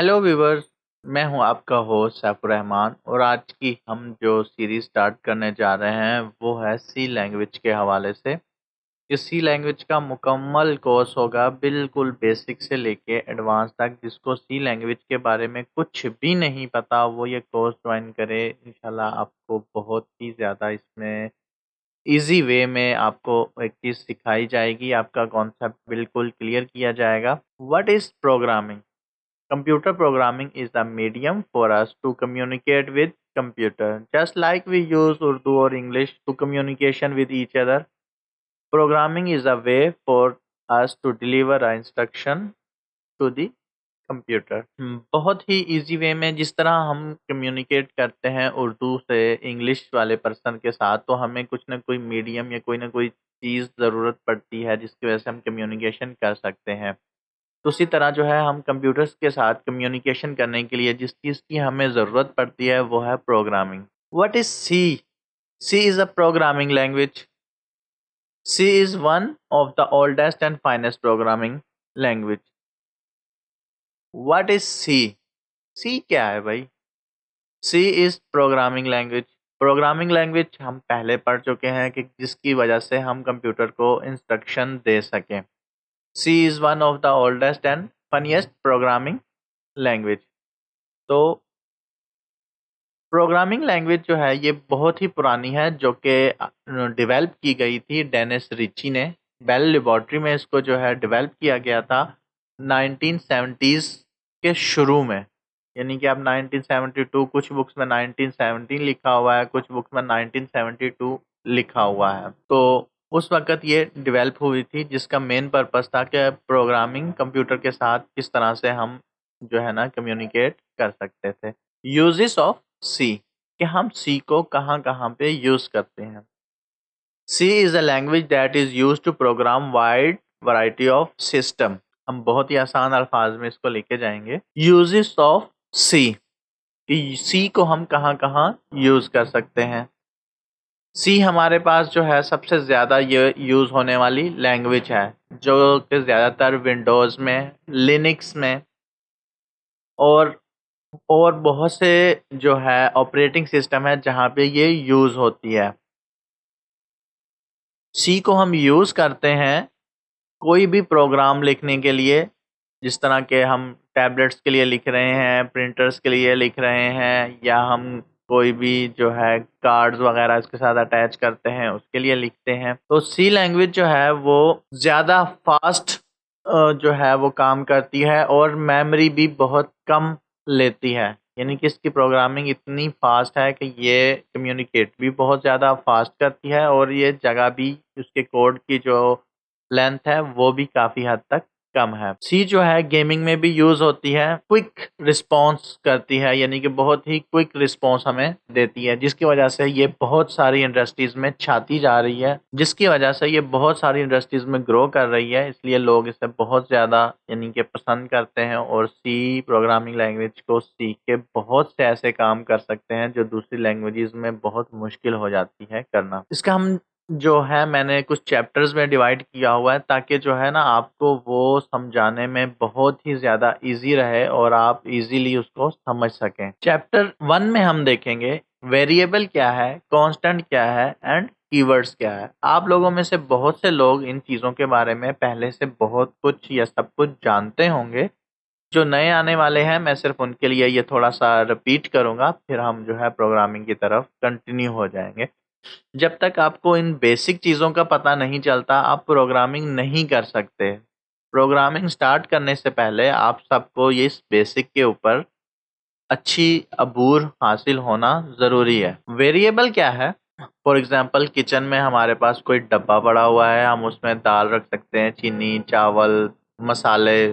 Hello viewers. मैं हूं आपका होस्ट सैफुर रहमान और आज की हम जो सीरीज स्टार्ट करने जा रहे हैं वो है सी लैंग्वेज के हवाले से। इस सी लैंग्वेज का मुकम्मल कोर्स होगा बिल्कुल बेसिक से लेके एडवांस तक। जिसको सी लैंग्वेज के बारे में कुछ भी नहीं पता वो ये कोर्स ज्वाइन करे। इंशाल्लाह आपको बहुत ही ज़्यादा इसमें इजी वे में आपको एक चीज़ सिखाई जाएगी, आपका कॉन्सेप्ट बिल्कुल क्लियर किया जाएगा। What is programming? Computer programming is the medium for us to communicate with computer. Just like we use Urdu or English to communication with each other, programming is a way for us to deliver a instruction to the computer. बहुत ही easy way में जिस तरह हम communicate करते हैं उर्दू से English वाले person के साथ, तो हमें कुछ ना कोई मीडियम या कोई ना कोई चीज़ ज़रूरत पड़ती है जिसकी वजह से हम कम्युनिकेशन कर सकते हैं। तो उसी तरह जो है हम कंप्यूटर्स के साथ कम्युनिकेशन करने के लिए जिस चीज़ की हमें ज़रूरत पड़ती है वो है programming. What is C? C is a programming language. C is one of the oldest and finest programming language. What is C? C क्या है भाई? C is programming language. Programming language हम पहले पढ़ चुके हैं कि जिसकी वजह से हम कंप्यूटर को इंस्ट्रक्शन दे सकें। C is one of the oldest and funniest programming language. तो प्रोग्रामिंग लैंग्वेज जो है ये बहुत ही पुरानी है, जो कि डेवलप की गई थी डेनिस रिची ने। बेल लेबोरेटरी में इसको जो है डेवलप किया गया था 1970s के शुरू में। यानी कि अब 1972, कुछ बुक्स में 1917 लिखा हुआ है, कुछ बुक्स में 1972 लिखा हुआ है। तो उस वक़्त ये डेवलप हुई थी, जिसका मेन पर्पस था कि प्रोग्रामिंग कंप्यूटर के साथ किस तरह से हम जो है ना कम्युनिकेट कर सकते थे। यूजेस ऑफ सी, कि हम सी को कहाँ-कहाँ पे यूज़ करते हैं। C is a language that is used to program wide variety of system. हम बहुत ही आसान अल्फाज में इसको लेके जाएंगे। यूजेस ऑफ सी, कि सी को हम कहाँ-कहाँ यूज़ कर सकते हैं। सी हमारे पास जो है सबसे ज़्यादा ये यूज़ होने वाली लैंग्वेज है, जो कि ज़्यादातर विंडोज़ में, लिनक्स में और बहुत से जो है ऑपरेटिंग सिस्टम है जहाँ पे ये यूज़ होती है। सी को हम यूज़ करते हैं कोई भी प्रोग्राम लिखने के लिए, जिस तरह के हम टैबलेट्स के लिए लिख रहे हैं, प्रिंटर्स के लिए लिख रहे हैं, या हम कोई भी जो है कार्ड्स वगैरह इसके साथ अटैच करते हैं उसके लिए लिखते हैं। तो सी लैंग्वेज जो है वो ज़्यादा फास्ट जो है वो काम करती है और मेमोरी भी बहुत कम लेती है। यानी कि इसकी प्रोग्रामिंग इतनी फास्ट है कि ये कम्युनिकेट भी बहुत ज़्यादा फास्ट करती है और ये जगह भी उसके कोड की जो लेंथ है वो भी काफ़ी हद तक कम है। सी जो है गेमिंग में भी यूज़ होती है, क्विक रिस्पॉन्स करती है, यानी कि बहुत ही क्विक रिस्पॉन्स हमें देती है, जिसकी वजह से ये बहुत सारी इंडस्ट्रीज़ में छाती जा रही है, जिसकी वजह से ये बहुत सारी इंडस्ट्रीज़ में ग्रो कर रही है। इसलिए लोग इसे बहुत ज़्यादा यानी कि पसंद करते हैं और सी प्रोग्रामिंग लैंग्वेज को सीख के बहुत से ऐसे काम कर सकते हैं जो दूसरी लैंग्वेजेज़ में बहुत मुश्किल हो जाती है करना। इसका हम जो है मैंने कुछ चैप्टर्स में डिवाइड किया हुआ है, ताकि जो है ना आपको वो समझाने में बहुत ही ज़्यादा ईज़ी रहे और आप ईज़िली उसको समझ सकें। चैप्टर 1 में हम देखेंगे वेरिएबल क्या है, कांस्टेंट क्या है एंड कीवर्ड्स क्या है। आप लोगों में से बहुत से लोग इन चीज़ों के बारे में पहले से बहुत कुछ या सब कुछ जानते होंगे। जो नए आने वाले हैं मैं सिर्फ उनके लिए ये थोड़ा-सा रिपीट करूँगा, फिर हम जो है प्रोग्रामिंग की तरफ कंटिन्यू हो जाएँगे। जब तक आपको इन बेसिक चीज़ों का पता नहीं चलता, आप प्रोग्रामिंग नहीं कर सकते। प्रोग्रामिंग स्टार्ट करने से पहले आप सबको ये इस बेसिक के ऊपर अच्छी अबूर हासिल होना ज़रूरी है। वेरिएबल क्या है? फॉर एग्ज़ाम्पल किचन में हमारे पास कोई डब्बा पड़ा हुआ है, हम उसमें दाल रख सकते हैं, चीनी, चावल, मसाले,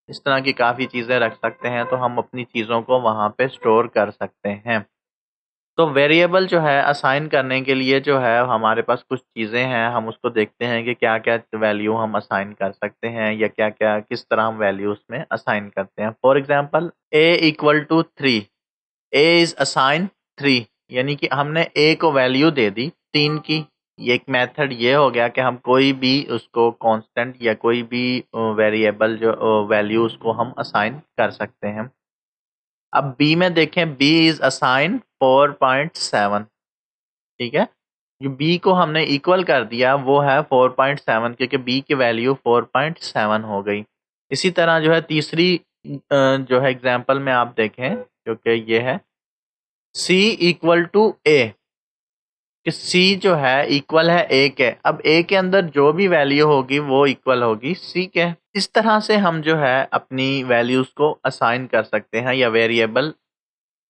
इस तरह की काफ़ी चीज़ें रख सकते हैं, तो हम अपनी चीज़ों को वहाँ पे स्टोर कर सकते हैं। तो वेरिएबल जो है असाइन करने के लिए जो है हमारे पास कुछ चीज़ें हैं, हम उसको देखते हैं कि क्या-क्या वैल्यू हम असाइन कर सकते हैं या क्या-क्या किस तरह हम वैल्यू उसमें असाइन करते हैं। For example a equal to 3, a is assign 3, यानी कि हमने a को वैल्यू दे दी 3 की। ये एक मेथड ये हो गया कि हम कोई भी उसको कांस्टेंट या कोई भी वेरिएबल जो वैल्यू उसको हम असाइन कर सकते हैं। अब बी में देखें, बी इज असाइन 4.7, ठीक है। जो बी को हमने इक्वल कर दिया वो है 4.7, क्योंकि बी की वैल्यू 4.7 हो गई। इसी तरह जो है तीसरी जो है एग्जाम्पल में आप देखें, क्योंकि ये है C इक्वल टू ए, कि C जो है इक्वल है A के। अब A के अंदर जो भी वैल्यू होगी वो इक्वल होगी C के। इस तरह से हम जो है अपनी वैल्यूज को असाइन कर सकते हैं या वेरिएबल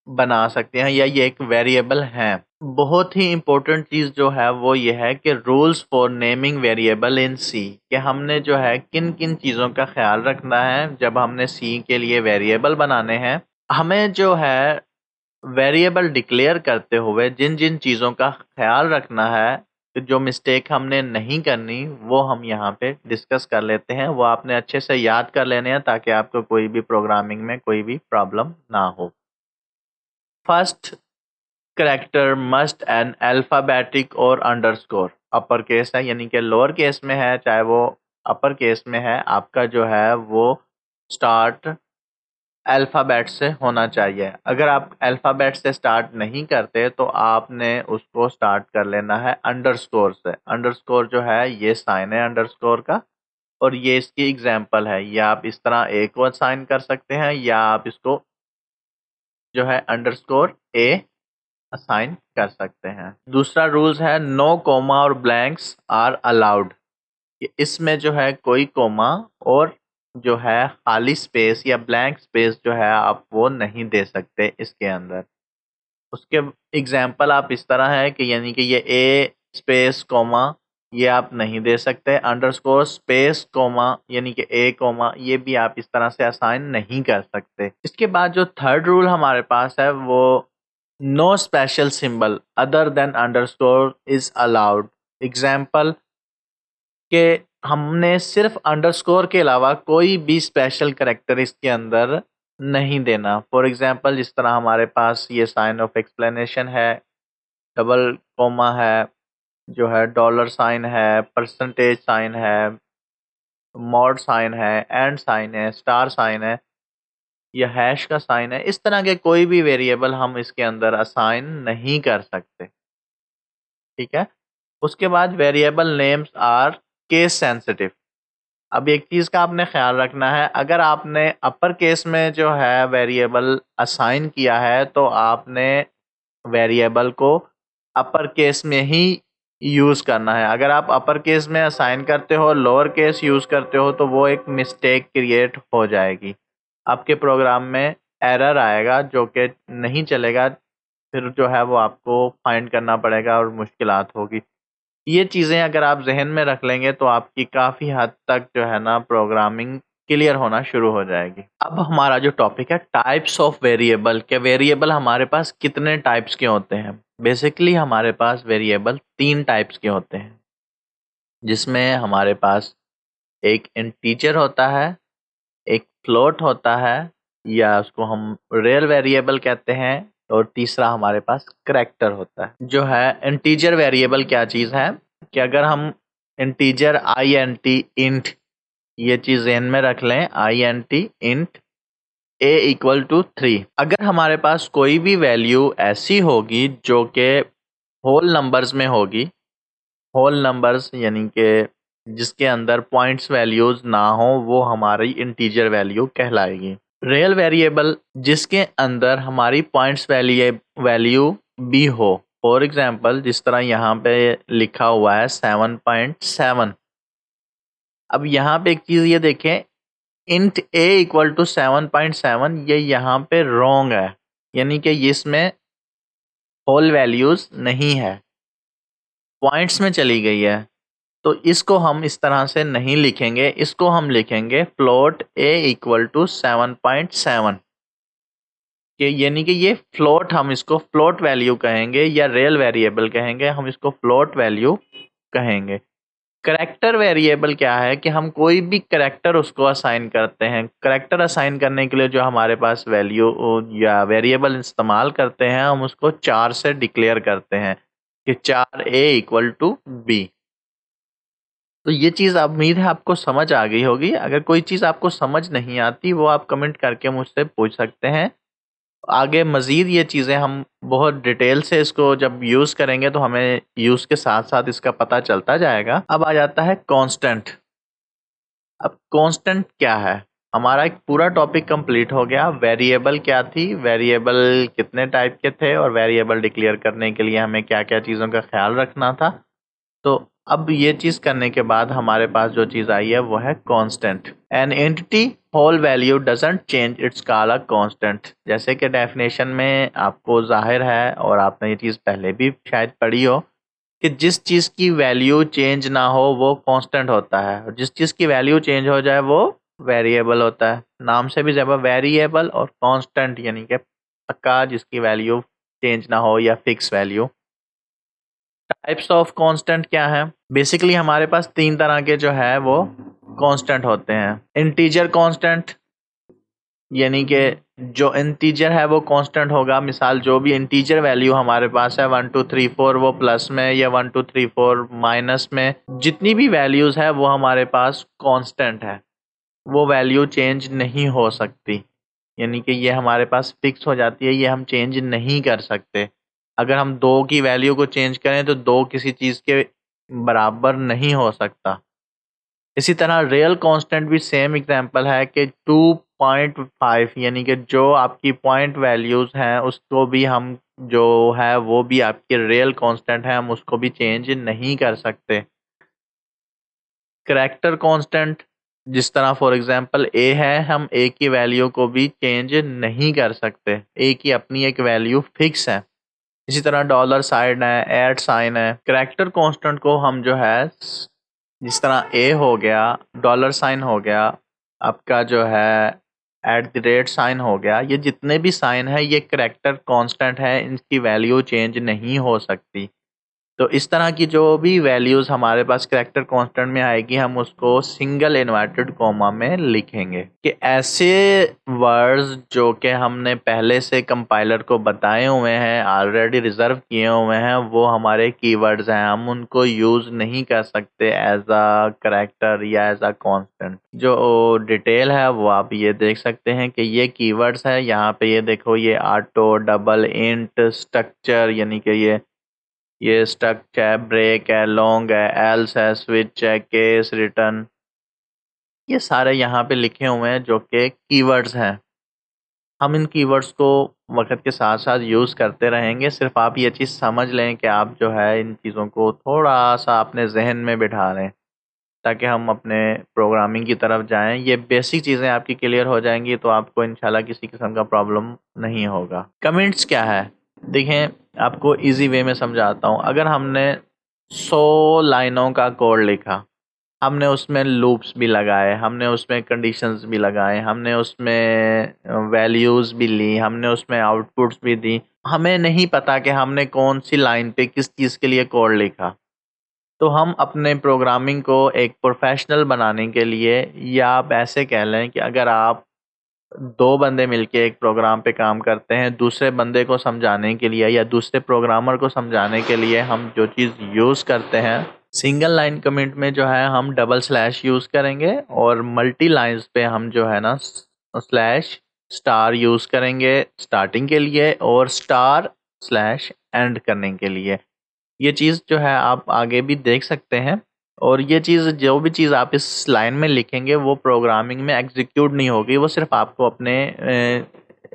बना सकते हैं, या ये एक वेरिएबल है। बहुत ही इंपॉर्टेंट चीज जो है वो ये है कि rules for naming variable in C, कि हमने जो है किन किन चीज़ों का ख्याल रखना है जब हमने सी के लिए वेरिएबल बनाने हैं। हमें जो है वेरिएबल डिक्लेयर करते हुए जिन जिन चीज़ों का ख्याल रखना है, जो मिस्टेक हमने नहीं करनी, वो हम यहाँ पे डिस्कस कर लेते हैं। वो आपने अच्छे से याद कर लेने हैं ताकि आपको कोई भी प्रोग्रामिंग में कोई भी प्रॉब्लम ना हो। First character must an alphabetic और अंडरस्कोर। अपर केस है यानी कि लोअर केस में है, चाहे वो अपर केस में है, आपका जो है वो स्टार्ट अल्फ़ाबेट से होना चाहिए। अगर आप अल्फ़ाबेट से स्टार्ट नहीं करते तो आपने उसको स्टार्ट कर लेना है अंडरस्कोर से। अंडरस्कोर जो है ये साइन है अंडरस्कोर का, और ये इसकी एग्जाम्पल है। ये आप इस तरह ए को साइन कर सकते हैं, या आप इसको जो है अंडरस्कोर ए असाइन कर सकते हैं। दूसरा रूल्स है नो कोमा और ब्लैंक्स आर अलाउड। इसमें जो है कोई कोमा और जो है खाली स्पेस या ब्लैंक स्पेस जो है आप वो नहीं दे सकते इसके अंदर। उसके एग्जाम्पल आप इस तरह है कि यानी कि ये ए स्पेस कोमा ये आप नहीं दे सकते, अंडरस्कोर स्पेस कोमा यानी कि ए कोमा ये भी आप इस तरह से असाइन नहीं कर सकते। इसके बाद जो थर्ड रूल हमारे पास है वो no special symbol other than underscore is allowed. Example के हमने सिर्फ अंडरस्कोर के अलावा कोई भी स्पेशल कैरेक्टर इसके अंदर नहीं देना। फॉर एग्जांपल जिस तरह हमारे पास ये साइन ऑफ एक्सप्लेनेशन है, डबल कोमा है, जो है डॉलर साइन है, परसेंटेज साइन है, मॉड साइन है, एंड साइन है, स्टार साइन है, या हैश का साइन है। इस तरह के कोई भी वेरिएबल हम इसके अंदर असाइन नहीं कर सकते, ठीक है। उसके बाद variable names are case sensitive. अब एक चीज़ का आपने ख्याल रखना है, अगर आपने अपर केस में जो है वेरिएबल असाइन किया है तो आपने वेरिएबल को अपर केस में ही यूज़ करना है। अगर आप अपर केस में असाइन करते हो, लोअर केस यूज़ करते हो, तो वो एक मिस्टेक क्रिएट हो जाएगी, आपके प्रोग्राम में एरर आएगा जो कि नहीं चलेगा। फिर जो है वो आपको फाइंड करना पड़ेगा और मुश्किलात होगी। ये चीज़ें अगर आप ज़हन में रख लेंगे तो आपकी काफ़ी हद तक जो है ना प्रोग्रामिंग क्लियर होना शुरू हो जाएगी। अब हमारा जो टॉपिक है टाइप्स ऑफ वेरिएबल, के वेरिएबल हमारे पास कितने टाइप्स के होते हैं। बेसिकली हमारे पास वेरिएबल 3 टाइप्स के होते हैं, जिसमें हमारे पास एक इंटीजर होता है, एक फ्लोट होता है या उसको हम रियल वेरिएबल कहते हैं, और तीसरा हमारे पास करैक्टर होता है। जो है इंटीजर वेरिएबल क्या चीज़ है कि अगर हम इंटीजर इंट ये चीज़ ज़हन में रख लें, इंट ए इक्वल टू 3। अगर हमारे पास कोई भी वैल्यू ऐसी होगी जो कि होल नंबर्स में होगी, होल नंबर्स यानी कि जिसके अंदर पॉइंट्स वैल्यूज ना हो, वो हमारी इंटीजर वैल्यू कहलाएगी। रियल वेरिएबल जिसके अंदर हमारी पॉइंट्स वैल्यू भी हो। फॉर एग्जांपल जिस तरह यहाँ पे लिखा हुआ है 7.7। अब यहाँ पे एक चीज़ ये देखें, इंट ए इक्वल टू 7.7 ये यहाँ पे रॉन्ग है, यानी कि इसमें होल वैल्यूज नहीं है, पॉइंट्स में चली गई है। तो इसको हम इस तरह से नहीं लिखेंगे, इसको हम लिखेंगे फ्लोट ए इक्वल टू 7.7 कि यानी कि ये फ्लोट, हम इसको फ्लोट वैल्यू कहेंगे या रियल वेरिएबल कहेंगे, हम इसको फ्लोट वैल्यू कहेंगे। करैक्टर वेरिएबल क्या है कि हम कोई भी करैक्टर उसको असाइन करते हैं। करैक्टर असाइन करने के लिए जो हमारे पास वैल्यू या वेरिएबल इस्तेमाल करते हैं, हम उसको 4 से डिक्लेयर करते हैं कि 4a इक्वल टू बी। तो ये चीज़ उम्मीद है आपको समझ आ गई होगी। अगर कोई चीज़ आपको समझ नहीं आती वो आप कमेंट करके मुझसे पूछ सकते हैं। आगे मज़ीद ये चीज़ें हम बहुत डिटेल से इसको जब यूज़ करेंगे तो हमें यूज़ के साथ साथ इसका पता चलता जाएगा। अब आ जाता है कांस्टेंट। अब कांस्टेंट क्या है? हमारा एक पूरा टॉपिक कंप्लीट हो गया। वेरिएबल क्या थी, वेरिएबल कितने टाइप के थे और वेरिएबल डिक्लेयर करने के लिए हमें क्या-क्या चीज़ों का ख्याल रखना था। तो अब ये चीज़ करने के बाद हमारे पास जो चीज़ आई है वो है constant. An entity whole value doesn't change, it's called a constant. जैसे कि डेफिनेशन में आपको ज़ाहिर है और आपने ये चीज़ पहले भी शायद पढ़ी हो कि जिस चीज़ की वैल्यू चेंज ना हो वो कांस्टेंट होता है और जिस चीज़ की वैल्यू चेंज हो जाए वो वेरिएबल होता है। नाम से भी ज़्यादा वेरिएबल और कांस्टेंट यानी कि पक्का जिसकी वैल्यू चेंज ना हो या fix value. Types of constant क्या है? बेसिकली हमारे पास 3 तरह के जो है वो कांस्टेंट होते हैं। इंटीजर कांस्टेंट यानी कि जो इंटीजर है वो कांस्टेंट होगा। मिसाल जो भी इंटीजर वैल्यू हमारे पास है 1 2 3 4 वो प्लस में या 1 2 3 4 माइनस में जितनी भी वैल्यूज है वो हमारे पास कांस्टेंट है। वो वैल्यू चेंज नहीं हो सकती। यानी कि ये हमारे पास फिक्स हो जाती है, ये हम चेंज नहीं कर सकते। अगर हम 2 की वैल्यू को चेंज करें तो 2 किसी चीज़ के बराबर नहीं हो सकता। इसी तरह रियल कांस्टेंट भी सेम एग्जांपल है कि 2.5 यानी कि जो आपकी पॉइंट वैल्यूज हैं उसको भी हम जो है वो भी आपकी रियल कांस्टेंट है, हम उसको भी चेंज नहीं कर सकते। करैक्टर कांस्टेंट जिस तरह फॉर एग्जांपल ए है, हम ए की वैल्यू को भी चेंज नहीं कर सकते। ए की अपनी एक वैल्यू फिक्स है। इसी तरह डॉलर साइन है, ऐट साइन है। करैक्टर कांस्टेंट को हम जो है जिस तरह ए हो गया, डॉलर साइन हो गया, आपका जो है एट द रेट साइन हो गया, ये जितने भी साइन है ये करैक्टर कांस्टेंट है, इनकी वैल्यू चेंज नहीं हो सकती। तो इस तरह की जो भी वैल्यूज़ हमारे पास करैक्टर कांस्टेंट में आएगी हम उसको सिंगल इन्वर्टेड कॉमा में लिखेंगे। कि ऐसे वर्ड्स जो कि हमने पहले से कंपाइलर को बताए हुए हैं, ऑलरेडी रिजर्व किए हुए हैं, वो हमारे कीवर्ड्स हैं। हम उनको यूज़ नहीं कर सकते एज अ करैक्टर या एज अ कांस्टेंट। जो डिटेल है वो आप ये देख सकते हैं कि ये कीवर्ड्स है। यहाँ पे ये देखो, ये ऑटो, डबल, इंट, स्ट्रक्चर यानी कि ये स्टक है, ब्रेक है, लॉन्ग है, एल्स है, स्विच है, केस, रिटर्न, ये सारे यहाँ पे लिखे हुए हैं जो कि कीवर्ड्स हैं। हम इन कीवर्ड्स को वक़्त के साथ-साथ यूज़ करते रहेंगे। सिर्फ़ आप ये चीज़ समझ लें कि आप जो है इन चीज़ों को थोड़ा-सा अपने ज़हन में बिठा लें, ताकि हम अपने प्रोग्रामिंग की तरफ जाएँ। ये बेसिक चीज़ें आपकी क्लियर हो जाएँगी तो आपको इंशाल्लाह किसी किस्म का प्रॉब्लम नहीं होगा। कमेंट्स क्या है? देखें, आपको ईज़ी वे में समझाता हूँ। अगर हमने 100 लाइनों का कोड लिखा, हमने उसमें लूप्स भी लगाए, हमने उसमें कंडीशंस भी लगाए, हमने उसमें वैल्यूज़ भी ली, हमने उसमें आउटपुट्स भी दी। हमें नहीं पता कि हमने कौन-सी लाइन पे किस चीज़ के लिए कोड लिखा। तो हम अपने प्रोग्रामिंग को एक प्रोफ़ेशनल बनाने के लिए, या आप ऐसे कह लें कि अगर आप 2 बंदे मिलके एक प्रोग्राम पे काम करते हैं, दूसरे बंदे को समझाने के लिए या दूसरे प्रोग्रामर को समझाने के लिए हम जो चीज़ यूज़ करते हैं, सिंगल लाइन कमेंट में जो है हम डबल स्लैश यूज़ करेंगे और मल्टी लाइन्स पे हम जो है ना स्लैश स्टार यूज़ करेंगे स्टार्टिंग के लिए और स्टार स्लैश एंड करने के लिए। ये चीज़ जो है आप आगे भी देख सकते हैं और ये चीज़ जो भी चीज़ आप इस लाइन में लिखेंगे वो प्रोग्रामिंग में एग्जीक्यूट नहीं होगी, वो सिर्फ़ आपको अपने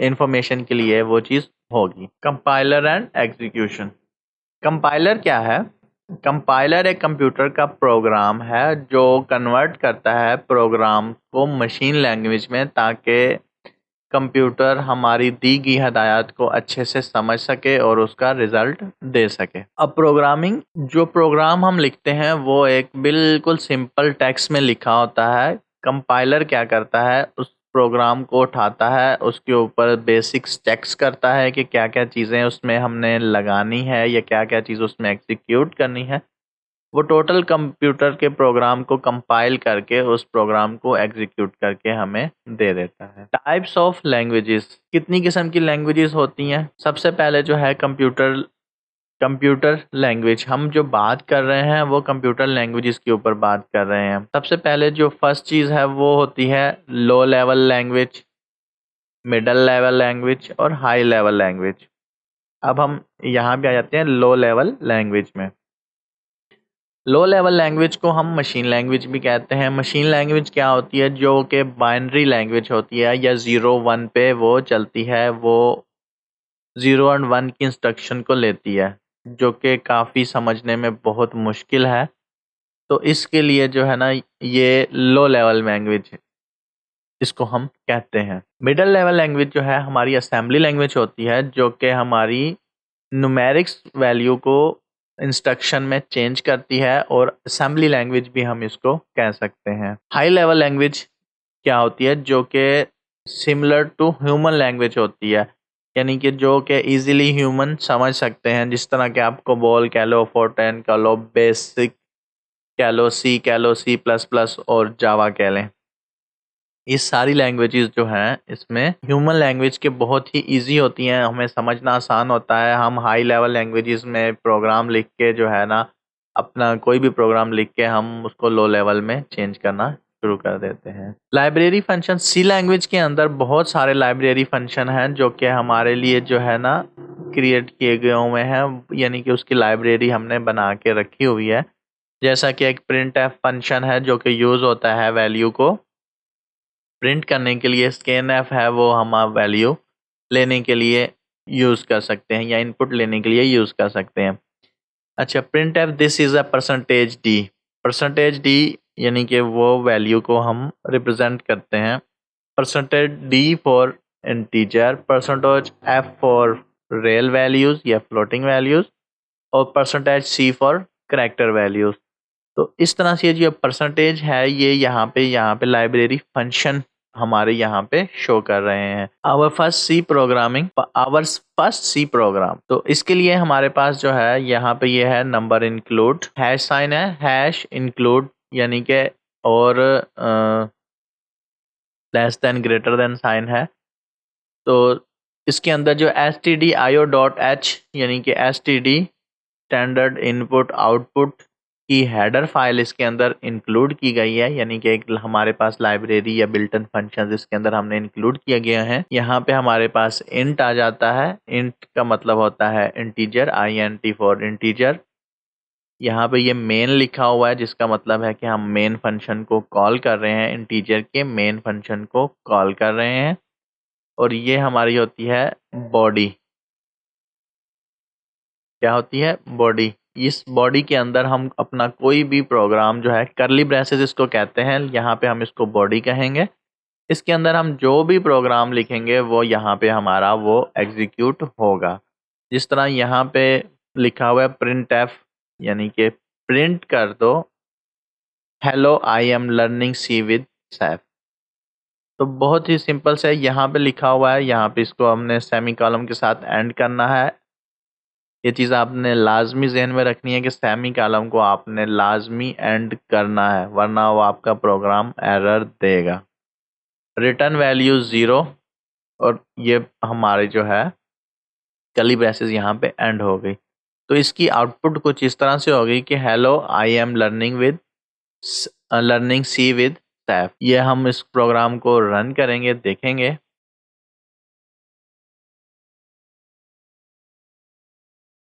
इन्फॉर्मेशन के लिए वो चीज़ होगी। Compiler and execution. कंपाइलर क्या है? कंपाइलर एक कंप्यूटर का प्रोग्राम है जो कन्वर्ट करता है प्रोग्राम को मशीन लैंग्वेज में, ताकि कंप्यूटर हमारी दी गई हदायत को अच्छे से समझ सके और उसका रिजल्ट दे सके। अब प्रोग्रामिंग, जो प्रोग्राम हम लिखते हैं वो एक बिल्कुल सिंपल टेक्स्ट में लिखा होता है। कंपाइलर क्या करता है, उस प्रोग्राम को उठाता है, उसके ऊपर बेसिक्स चेक्स करता है कि क्या-क्या चीज़ें उसमें हमने लगानी है या क्या-क्या चीज़ उसमें एग्जीक्यूट करनी है। वो टोटल कंप्यूटर के प्रोग्राम को कंपाइल करके उस प्रोग्राम को एग्जीक्यूट करके हमें दे देता है। टाइप्स ऑफ लैंग्वेजेस, कितनी किस्म की लैंग्वेजेस होती हैं? सबसे पहले जो है कंप्यूटर कंप्यूटर लैंग्वेज, हम जो बात कर रहे हैं वो कंप्यूटर लैंग्वेजेस के ऊपर बात कर रहे हैं। सबसे पहले जो फर्स्ट चीज़ है वो होती है low level language, middle level language और हाई लेवल लैंग्वेज। अब हम यहाँ पे आ जाते हैं लो लेवल लैंग्वेज में। लो लेवल लैंग्वेज को हम मशीन लैंग्वेज भी कहते हैं। मशीन लैंग्वेज क्या होती है? जो कि बाइनरी लैंग्वेज होती है या 0-1 पे वो चलती है, वो 0 और 1 की इंस्ट्रक्शन को लेती है, जो कि काफ़ी समझने में बहुत मुश्किल है। तो इसके लिए जो है ना, ये लो लेवल लैंग्वेज इसको हम कहते हैं। मिडल लेवल लैंग्वेज जो है हमारी असेंबली लैंग्वेज होती है, जो कि हमारी न्यूमेरिक्स वैल्यू को इंस्ट्रक्शन में चेंज करती है, और असेंबली लैंग्वेज भी हम इसको कह सकते हैं। हाई लेवल लैंग्वेज क्या होती है? जो कि सिमिलर टू ह्यूमन लैंग्वेज होती है, यानी कि जो कि इजीली ह्यूमन समझ सकते हैं। जिस तरह के आपको बॉल कह लो, फोर्टेन कह लो, बेसिक कह लो, सी प्लस प्लस और जावा कह लें। ये सारी लैंग्वेजेस जो हैं इसमें ह्यूमन लैंग्वेज के बहुत ही इजी होती हैं, हमें समझना आसान होता है। हम हाई लेवल लैंग्वेजेस में प्रोग्राम लिख के जो है ना, अपना कोई भी प्रोग्राम लिख के हम उसको लो लेवल में चेंज करना शुरू कर देते हैं। लाइब्रेरी फंक्शन, सी लैंग्वेज के अंदर बहुत सारे लाइब्रेरी फंक्शन हैं जो कि हमारे लिए जो है ना क्रिएट किए गए हुए हैं, यानी कि उसकी लाइब्रेरी हमने बना के रखी हुई है। जैसा कि एक प्रिंट एफ फंक्शन है जो कि यूज होता है वैल्यू को प्रिंट करने के लिए। स्कैन एफ है, वो हम वैल्यू लेने के लिए यूज कर सकते हैं या इनपुट लेने के लिए यूज कर सकते हैं। अच्छा, print f this is a percentage D. Percentage D यानी कि वो वैल्यू को हम रिप्रेजेंट करते हैं। Percentage D for integer, percentage F for real values या फ्लोटिंग वैल्यूज, और percentage C for character values. तो इस तरह से जो परसेंटेज है ये यहाँ पे लाइब्रेरी फंक्शन हमारे यहाँ पे शो कर रहे हैं। आवर फर्स्ट सी प्रोग्राम, तो इसके लिए हमारे पास जो है यहाँ पे ये है नंबर इंक्लूड, हैश साइन है, हैश इंक्लूड यानी कि, और less than greater than sign है। तो इसके अंदर जो stdio.h यानी कि std स्टैंडर्ड इनपुट आउटपुट की हेडर फाइल इसके अंदर इंक्लूड की गई है, यानी कि एक हमारे पास लाइब्रेरी या बिल्टन फंक्शन इसके अंदर हमने इंक्लूड किया गया है। यहाँ पे हमारे पास इंट आ जाता है। इंट का मतलब होता है इंटीजर, int फॉर इंटीजर। यहाँ पे ये मेन लिखा हुआ है, जिसका मतलब है कि हम मेन फंक्शन को कॉल कर रहे हैं, इंटीजर के मेन फंक्शन को कॉल कर रहे हैं। और ये हमारी होती है बॉडी। क्या होती है? बॉडी। इस बॉडी के अंदर हम अपना कोई भी प्रोग्राम जो है, करली ब्रेसेस इसको कहते हैं, यहाँ पे हम इसको बॉडी कहेंगे। इसके अंदर हम जो भी प्रोग्राम लिखेंगे वो यहाँ पे हमारा वो एग्जीक्यूट होगा। जिस तरह यहाँ पे लिखा हुआ है प्रिंट एफ, यानी कि प्रिंट कर दो hello I am learning C with Saif. तो बहुत ही सिंपल से यहाँ पे लिखा हुआ है, यहाँ पे इसको हमने सेमी कॉलम के साथ एंड करना है। ये चीज़ आपने लाजमी ज़हन में रखनी है कि सेमी कॉलम को आपने लाजमी एंड करना है, वरना वो आपका प्रोग्राम एरर देगा। रिटर्न वैल्यू 0, और ये हमारे जो है कर्ली ब्रेसेस यहाँ पे एंड हो गई। तो इसकी आउटपुट कुछ इस तरह से होगी कि hello I am learning C with Saif. ये हम इस प्रोग्राम को रन करेंगे, देखेंगे।